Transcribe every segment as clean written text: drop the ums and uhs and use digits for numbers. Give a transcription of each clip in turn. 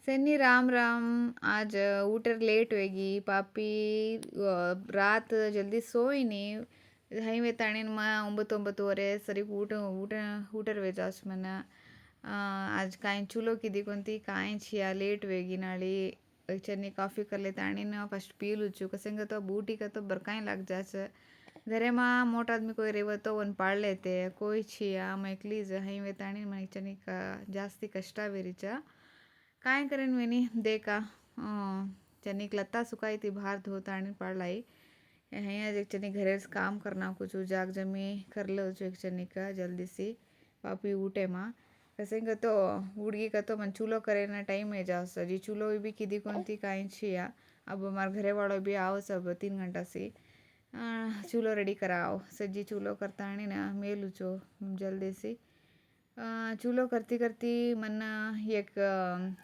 सन्नी राम राम। आज ऊटर लेट होगी पापी। रात जल्दी सोई नहीं। हई वे ताणीन मा 9 सरी ऊट ऊट ऊटर वेजास मन आज काई चुलो की कोंती काई छिया लेट वेगी नाली चन्नी कॉफ़ी कर ले ताणीन फर्स्ट पी लुचु कसेंगे तो बूटी का तो बरकाई लग जास घरे माँ मोटा आदमी कोई रेव तो वन पाड़ लेते कोई छिया मैं एकलीज हई वे ताणीन मन चन्नी का जास्ती कष्टा वेरीचा काय करेन वेनी देखा चनिक लत्ता सुखाई थी बाहर धोता आणि पड़लाई यहाँ एक चनी घरे से काम करना कुछ जाग जमी कर लो जो एक चनी का जल्दी सी पापी उठे माँ कसेंगे तो उड़गी का तो मन चूलो करे ना टाइम है जाओ सजी चूलो भी किदी कौन थी काई छिया अब हमारे घरे वालों भी आओ सब 3 घंटा से चूलो रेडी कराओ सजी चूलो करता ना मेलू चो जल्दी सी चूलो करती करती मन एक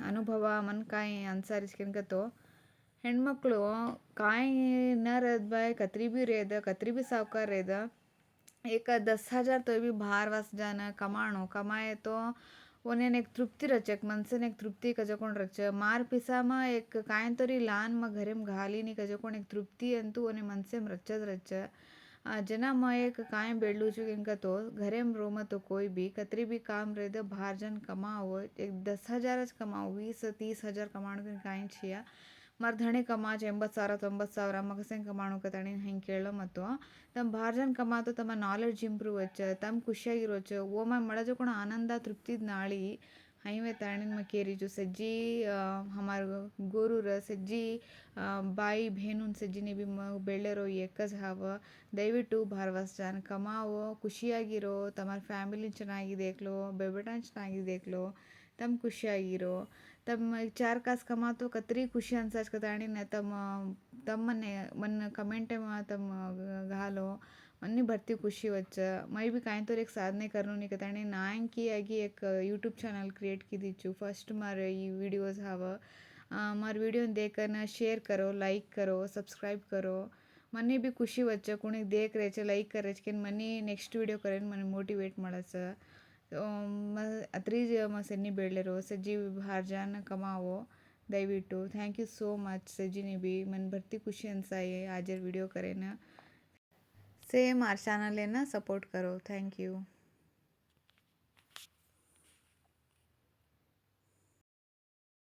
अनुभव मन काई अनसारिस्केनकतो ಹೆಣ್ಮಕ್ಳು ಕಾಯಿ न रहत भाई कतरी भी रेद कतरी भी सावकार रेद एक 10,000 तो भी बाहर वास जाना कमाणो कमाए तो उन्हें एक तृप्ति रच एक मनसे एक तृप्ति कजकोण रच मार पिसा में एक काय तरी लान में घरे में घाली नहीं कजकोण एक तृप्ति अंतु उन्हें मनसे में रच जना मैं एक काय बेड़लू चुके इनका तो घरे में रो में तो कोई भी कतरी भी काम रहे दो बाहर जन कमाओ एक 10,000 कमाओ 20-30,000 कमाणो काई छिया मर धणे कमा 80,000-90,000 मगसें कमाणो कताणी ಹಿಂಗೆ ಕೇಳೋ ಮತ್ತು ತಮ್ಮ ಬಾರ್ ಜನ ಕಮಾतो ತಮ್ಮ ನಾಲೆಡ್ಜ್ ಇಂಪ್ರೂವ್ ವಚ್ಚ ತಮ್ಮ ಖುಷಿಯಾಗಿರೋಚ ಓ ಮ ಮಳಜ ಕೂಡ ಆನಂದ तृप्तिद नाली हई में ताणीन में केरी जो सज्जी हमार गोरू र सज्जी बाई बहनून सज्जी ने भी बेळेरो एकज हाव ದಯವಿಟ್ಟು ಭಾರವಾಸ ಜಾನ್ ಕಮಾವೋ ಖುಷಿಯಾಗಿರೋ ತಮ್ಮ ಫ್ಯಾಮಿಲಿ ಚೆನ್ನಾಗಿ ದೇಖ್ಲೋ बेबेटान ಚೆನ್ನಾಗಿ ದೇಖ್ಲೋ तम ಖುಷಿಯಾಗಿರೋ तम 4 कास कमातो कतरी खुशी अंसाज कताणी न तम तम मन कमेंट में तम घालो मन्नी भरती खुशी वच्च मैं भी काई तो एक साधने करनो नहीं कताणी नाइन की आगी एक यूट्यूब चैनल क्रिएट की दीचू फर्स्ट मारे ये वीडियोस हाव मार वीडियो देखकर न शेयर करो लाइक करो सब्सक्राइब करो मन्नी भी खुशी वच्च कुणी देख रहे छे लाइक करे छे कि मन्नी नेक्स्ट वीडियो करे मने मोटिवेट ಮಾಡಸ ಅತ್ರಿ ಸೆನ್ನಿ ಬೆಳೇರೋ ಸಜ್ಜಿ ಬಾಹರ್ ಜಾನ ಕಮಾವೋ ದಯವಿಟ್ಟು ಥ್ಯಾಂಕ್ ಯು सो मच सज्जी भी मन भरती खुशी अनसाए आज वीडियो करे ना सेम आर चैनल लेना सपोर्ट करो थैंक यू।